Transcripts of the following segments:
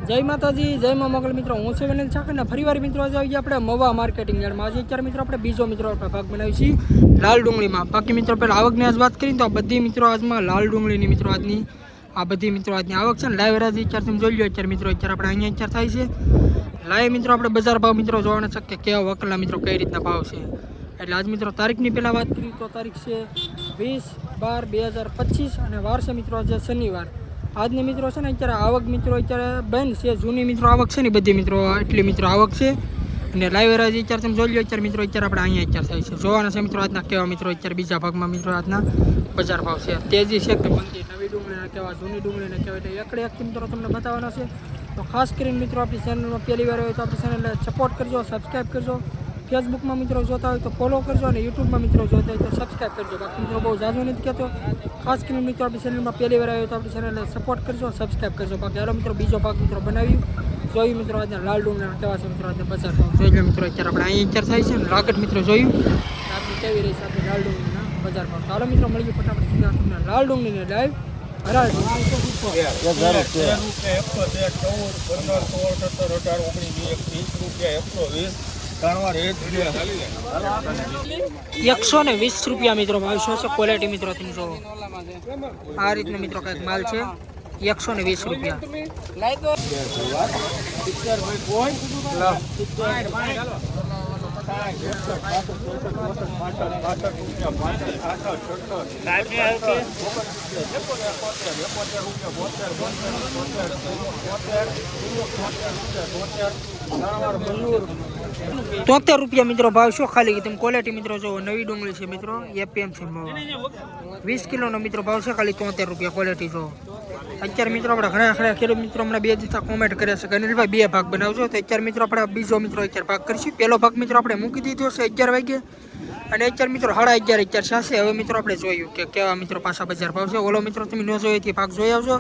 જય માતાજી, જય મા મોગલ મિત્રો. હું છું વિનલ ઠાકર ને ફરીવાર મિત્રો આજે આવી આપણે મવા માર્કેટિંગ યાર્ડમાં. આજે અત્યારે મિત્રો આપણે બીજો મિત્રો ભાગ બનાવી છીએ લાલ ડુંગળીમાં. બાકી મિત્રો પહેલાં આવકની આજ વાત કરીએ તો આ બધી મિત્રો આજમાં લાલ ડુંગળીની મિત્રો આજની આ બધી મિત્રો આજની આવક છે ને લાઈવ રાજ અત્યારે તમે જોઈ લો. અત્યારે મિત્રો અત્યારે આપણે અહીંયા અત્યારે થાય છે લાઈવ મિત્રો આપણે બજાર ભાવ મિત્રો જોવાના છે કે કેવા વકલના મિત્રો કઈ રીતના ભાવ છે. એટલે આજ મિત્રો તારીખની પહેલાં વાત કરીએ તો તારીખ છે 20/12/2025 અને વાર છે મિત્રો આજે શનિવાર. આજની મિત્રો છે ને અત્યારે આવક મિત્રો અત્યારે બંધ છે. જૂની મિત્રો આવક છે ને બધી મિત્રો એટલી મિત્રો આવક છે અને લાઈવ રાજ અત્યારે તમે જોઈ લો. અત્યારે મિત્રો અત્યારે આપણે અહીંયા અત્યારે થાય છે જોવાના છે મિત્રો આજના કેવા મિત્રો અત્યારે બીજા ભાગમાં મિત્રો આજના બજાર ભાવ છે. તેજી છે કે મંદી, નવી ડુંગળીના કેવા, જૂની ડુંગળીના કેવા, એટલે એકડે એકથી મિત્રો તમને બતાવવાના છે. તો ખાસ કરીને મિત્રો આપણી ચેનલમાં પહેલી વાર હોય તો આપણી ચેનલને સપોર્ટ કરજો, સબસ્ક્રાઈબ કરજો. ફેસબુકમાં મિત્રો જોતા હોય તો ફોલો કરજો અને યુટ્યુબમાં મિત્રો જોતા હોય તો સબસ્ક્રાઈબ કરજો. બાકી મિત્રો બહુ ઝાઝું નથી કહેતો. ખાસ કરીને મિત્રો આપણી ચેનલમાં પહેલી વાર આવ્યો તો આપણી ચેનલને સપોર્ટ કરજો, સબસ્ક્રાઈબ કરજો. બાકી હાલો મિત્રો બીજો ભાગ મિત્રો બનાવી જોયું મિત્રો આજના લાલ ડુંગળીના કેવા છે મિત્રો આજના બજાર ભાવ જોઈ લો મિત્રો. અત્યારે આપણે અહીં અત્યારે થાય છે ને રાગટ મિત્રો જોયું આપણી કેવી રહી છે આપણી લાલ ડુંગળીના બજાર ભાવ. હાલો મિત્રો મળીએ ફટાફટ સીધા તમને લાલ ડુંગળીને લાઈવ હરાજ 120 રૂપિયા મિત્રો ભાવ છે. ક્વોલિટી મિત્રો તમે જોવો આ રીતનો મિત્રો કંઈક માલ છે 120 રૂપિયા. ₹73 રૂપિયા મિત્રો ભાવ છો. ખાલી તમે ક્વોલિટી મિત્રો જો નવી ડુંગળી છે મિત્રો એપીએમ છે 20 કિલોનો મિત્રો ભાવ છે. ખાલી ₹73 રૂપિયા ક્વોલિટી જો. અત્યારે મિત્રો આપણે ઘણા ખરા ખેડૂત મિત્રો હમણાં 2 દિવસ કોમેન્ટ કરે છે કે અનિલભાઈ 2 ભાગ બનાવજો. તો અત્યારે મિત્રો આપણે બીજો મિત્રો અત્યારે ભાગ કરીશું. પહેલો ભાગ મિત્રો આપણે મૂકી દીધો છે 11 વાગે અને અત્યારે મિત્રો 11:30 અત્યારે છે. હવે મિત્રો આપણે જોયું કે કેવા મિત્રો પાછા બજાર ભાવ છે. ઓલો મિત્રો તમે ન જોયો તે ભાગ જોઈ આવજો.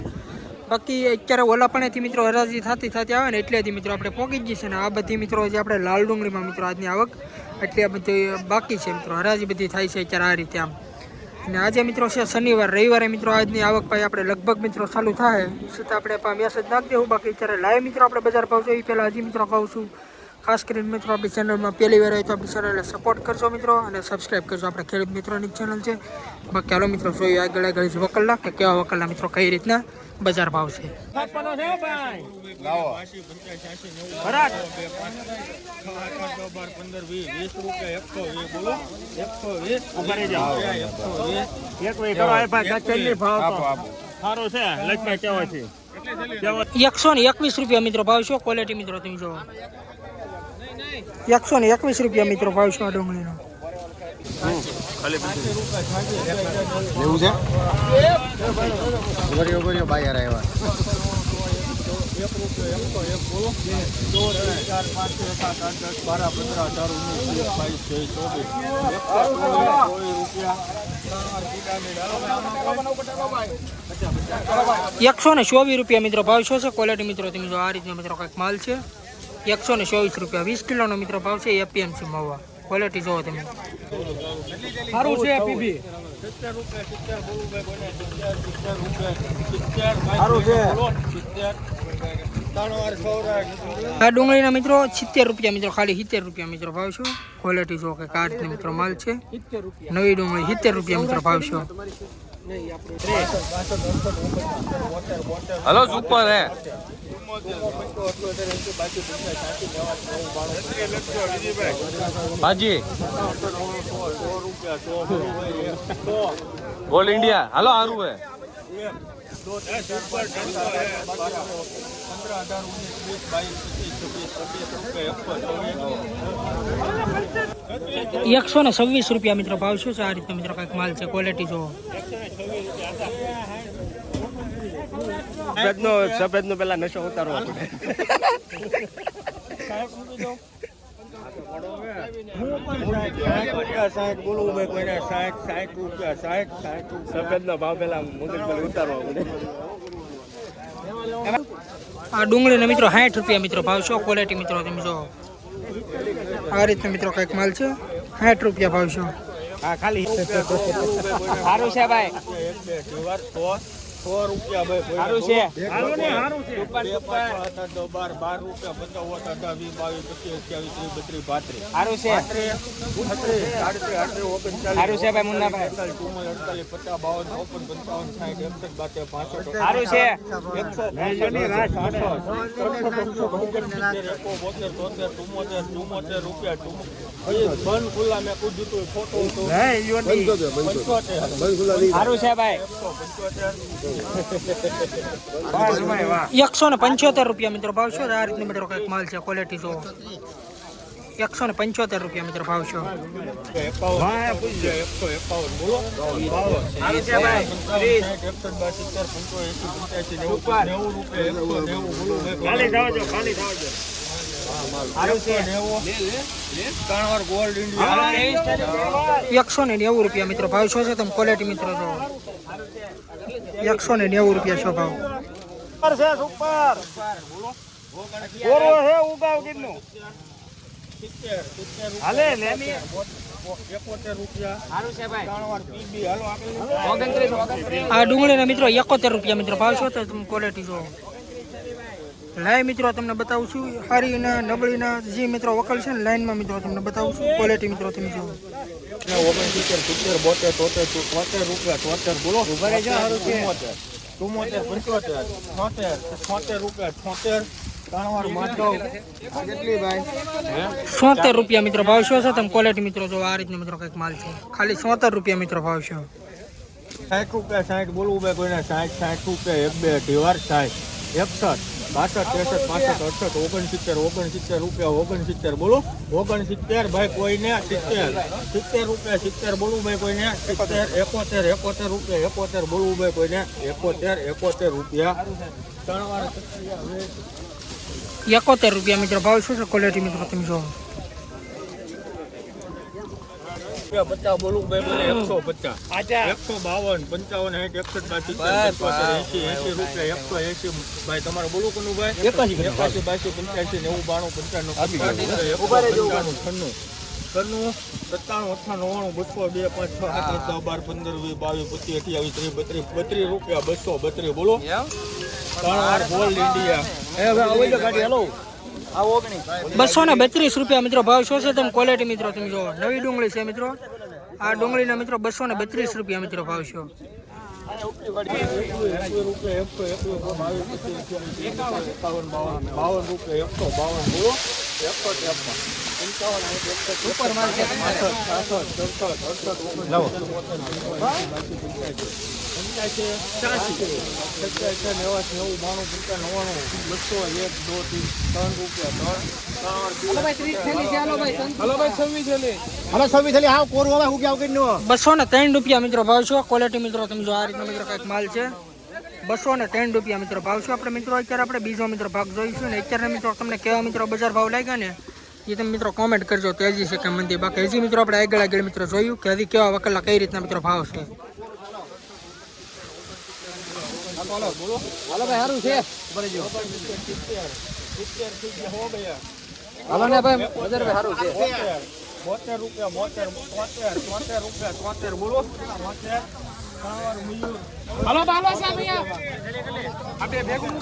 બાકી અત્યારે ઓલા પણેથી મિત્રો હરાજી થતી આવે ને એટલેથી મિત્રો આપણે પહોંચી જ છે ને આ બધી મિત્રો જે આપણે લાલ ડુંગળીમાં મિત્રો આજની આવક એટલે આ બધી બાકી છે મિત્રો. હરાજી બધી થાય છે અત્યારે આ રીતે આમ. અને આજે મિત્રો છે શનિવાર, રવિવારે મિત્રો આજની આવક ભાઈ આપણે લગભગ મિત્રો ચાલુ થાય છતાં આપણે મેસેજ નાખી દેવું. બાકી અત્યારે લાઈવ મિત્રો આપણે બજાર ભાવ જોઈએ પહેલાં હજી મિત્રો કહું છું ખાસ કરીને મિત્રો આપણી ચેનલમાં પહેલી વાર હોય તો આપણી ચેનલને સપોર્ટ કરજો મિત્રો અને સબસ્ક્રાઈબ કરજો. આપણે ખેડૂત મિત્રોની ચેનલ છે. બાકી હાલો મિત્રો જોઈએ આગળ વકલના કે કેવા વકલના મિત્રો કઈ રીતના બજાર ભાવ છે. ₹121 મિત્રો ભાવ છો. ક્વોલિટી મિત્રો તમે જો ₹121 મિત્રો ભાવ છો આ ડુંગળીનો. એવું છે ભાઈ યાર આવ્યા ₹124 મિત્રો ભાવ છો છે. ક્વોલિટી મિત્રો તમે જો આ રીતનો મિત્રો કંઈક માલ છે 124 રૂપિયા. 20 કિલોનો મિત્રો ભાવ છે એપીએમસી મવા. ક્વોલિટી જોવો તમે સારું છે. પીબી આ ડુંગળીના મિત્રો 70 રૂપિયા મિત્રો ખાલી 70 રૂપિયા મિત્રો ભાવ છો. ક્વોલિટી જો કે આ રીતનો મિત્રો માલ છે. નવી ડુંગળી 70 રૂપિયા મિત્રો ભાવ છો. હલો સુપર હે ભાજી બોલ ઇન્ડિયા હાલો હારું હે 126 રૂપિયા મિત્રો ભાવ શું છે. આ રીતે મિત્રો કંઈક માલ છે. ક્વોલિટી જો સફેદ નો પેલા નશો ઉતારવો સફેદ નો ભાવ પેલા ઉતારવો આ ડુંગળીના મિત્રો 60 રૂપિયા મિત્રો ભાવ છો. ક્વોલિટી મિત્રો તમે જો આ રીતે મિત્રો કંઈક માલ છે 60 રૂપિયા ભાવ છો. હા ખાલી સારું છે ભાઈ. 100 રૂપિયા ભાઈ સારું છે. હાલો ને સારું છે. ઉપર 12 રૂપિયા 15 18 20 22 23 સારું છે. 24 સારું છે ભાઈ મુન્નાભાઈ. 48 50 52 55 60 61 62 સારું છે. 150 રૂપિયા બંધ ખુલ્લા મેં કૂદ્યું તું ફોટો હતો સારું છે ભાઈ. 175 રૂપિયા મિત્રો ભાવ છે. આ રીતનો મિત્રો કંઈક માલ છે, ક્વોલિટી જો 175 રૂપિયા મિત્રો ભાવ છે. 151 બોલો સારું છે ભાઈ. 190 રૂપિયા મિત્રો ભાવ શું છે? તમે ક્વોલિટી મિત્રો જો 190 રૂપિયા શું ભાવ? હાલે લેમી. 71 રૂપિયા સારું છે ભાઈ. પીબી હાલો આગળ 29. આ ડુંગળીના મિત્રો 71 રૂપિયા મિત્રો ભાવ શું છે? તમે ક્વોલિટી જો લાઈવ મિત્રો તમને બતાવું છું. હારીના નબળીના જે મિત્રો વકલ છે ને લાઈનમાં મિત્રો તમને બતાવું છું. ક્વોલિટી મિત્રો તમે જો 69 70 72 73 રૂપિયા 73 બોલો ઉભા રહેજો. સારું છે. 74 75 76 રૂપિયા 76 કાણવાર માટો કેટલી ભાઈ 70 રૂપિયા મિત્રો ભાવ શું છે? તમે ક્વોલિટી મિત્રો જો આ રીતનો મિત્રો કંઈક માલ છે. ખાલી 70 રૂપિયા મિત્રો ભાવ છે. 60 રૂપિયા 60 બોલવું ભાઈ કોઈને 60 60 રૂપિયા એક બે ઢેવાર 60 61 62 63 65 68 69 રૂપિયા 69 બોલો 69 ભાઈ કોઈને 70 રૂપિયા 70 બોલવું ભાઈ કોઈને 71 રૂપિયા 71 બોલવું ભાઈ કોઈને 71 રૂપિયા ત્રણ વાર 71 રૂપિયા મિત્રો ભાવ શું છે? ક્વોલિટી મિત્રો તમે જો 50 બોલવું ભાઈ બોલે 150 આજા 152 55 60 61 82 રૂપિયા 180 ભાઈ તમારે બોલું કોનું ભાઈ 81 82 85 90 92 95 97 32 રૂપિયા 232 બોલો 232 રૂપિયા મિત્રો ભાવ શું છે? તમે ક્વોલિટી મિત્રો તમે જો નવી ડુંગળી છે મિત્રો. આ ડુંગળીના મિત્રો 232 રૂપિયા મિત્રો ભાવ છે. 203 રૂપિયા મિત્રો ભાવ છે. ક્વોલિટી મિત્રો તમે જો આ રીતનો મિત્રો કંઈક માલ છે. 203 રૂપિયા મિત્રો ભાવ છે. આપણે મિત્રો અત્યારે આપણે બીજો મિત્રો ભાગ જોઈશું ને અત્યારે મિત્રો તમને કેવા મિત્રો બજાર ભાવ લાગ્યા ને એ તમે મિત્રો કોમેન્ટ કરજો. તેજી છે કે મંદી. બાકી હજી મિત્રો આપણે આગળ મિત્રો જોયું કે હજી કેવા વકલના કઈ રીતના મિત્રો ભાવ છે. હાલો ભાઈ સારું છે. હાલો ને ભાઈ બજાર ભાઈ સારું છે. 72 રૂપિયા 73 રૂપિયા બોલો 73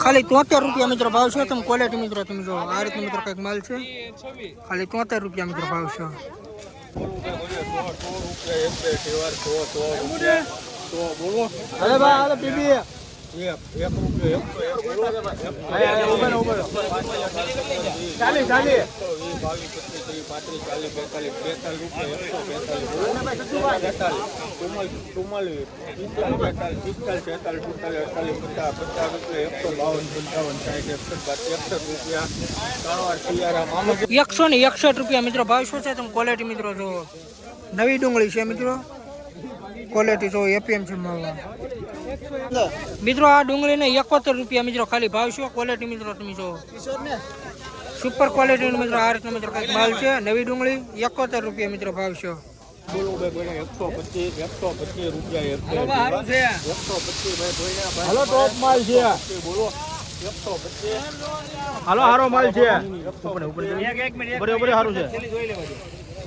ખાલી 73 રૂપિયા મિત્રો ભાવ છે. તમે ક્વોલિટી મિત્રો તમે જો આ રીતનો મિત્રો કંઈક માલ છે. ખાલી 73 રૂપિયા મિત્રો ભાવ છે. 100 બોલો અરે ભાઈ હાલો બીબી 1 રૂપિયા મિત્રો ભાવ શું છે? તમે ક્વોલિટી મિત્રો જો નવી ડુંગળી છે મિત્રો. ક્વોલિટી જો એપીએમ છે મિત્રો. આ ડુંગળીને 71 રૂપિયા મિત્રો ખાલી ભાવ છે. ક્વોલિટી મિત્રો તમે જો સુપર ક્વોલિટીનો મિત્રો આ રીતનો મિત્રો કંઈક માલ છે. નવી ડુંગળી 71 રૂપિયા મિત્રો ભાવ છે. બોલો ભાઈ 125 રૂપિયા સારું છે. 125 ભાઈ હાલો ટોપ માલ છે. બોલો 125 હાલો હારો માલ છે. એક મિનિટ બરાબર સારું છે.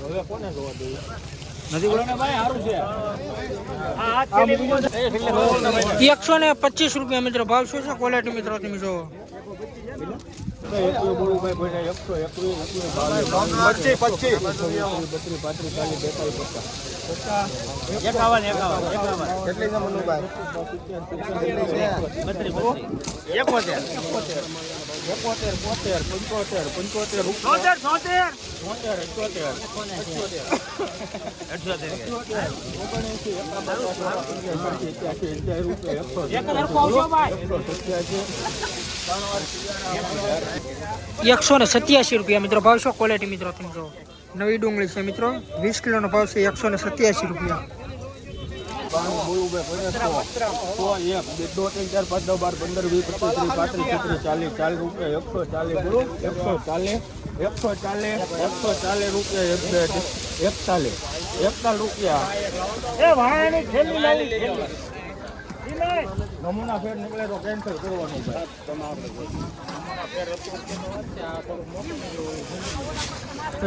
હવે કોને જોવા દઈએ નથી બોલો ભાઈ સારું છે આ 125 રૂપિયા મિત્રો ભાવ શું છે ક્વોલિટી મિત્રો તમે જો બોલવું ભાઈ કોઈને 121 કેટલી છે મનુભાઈ 187 રૂપિયા મિત્રો ભાવ શું ક્વોલિટી મિત્રો તમે જો નવી ડુંગળી છે મિત્રો 20 કિલોનો ભાવ છે 187 રૂપિયા બોલવું ભાઈ કોઈને 100 1 2 3 4 5 10 12 15 20 25 30 35 40 રૂપિયા 140 બોલો 140 રૂપિયા 41 રૂપિયા નમૂના ફેર નીકળે તો કેન્સલ કરવાનું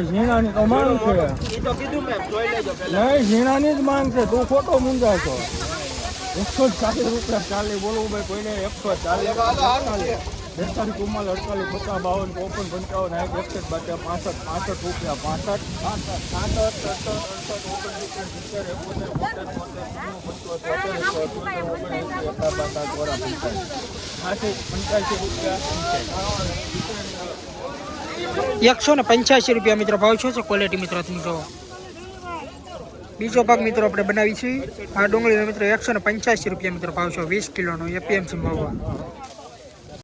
ઝીણાની તો માંગ છે નહીં ઝીણાની જ માંગ છે તું ખોટો મૂંઝાય છો 140 રૂપિયા ચાલે બોલવું ભાઈ કોઈને 140 બેતાલીસ 44 48 50 52 55 55 185 રૂપિયા મિત્રો ભાવ શું છે ક્વોલિટી મિત્રો તમે જો બીજો ભાગ મિત્રો આપણે બનાવી છે આ ડુંગળીનો મિત્રો 185 રૂપિયા મિત્રો ભાવ છે 20 કિલોનો એપીએમસી ભાવ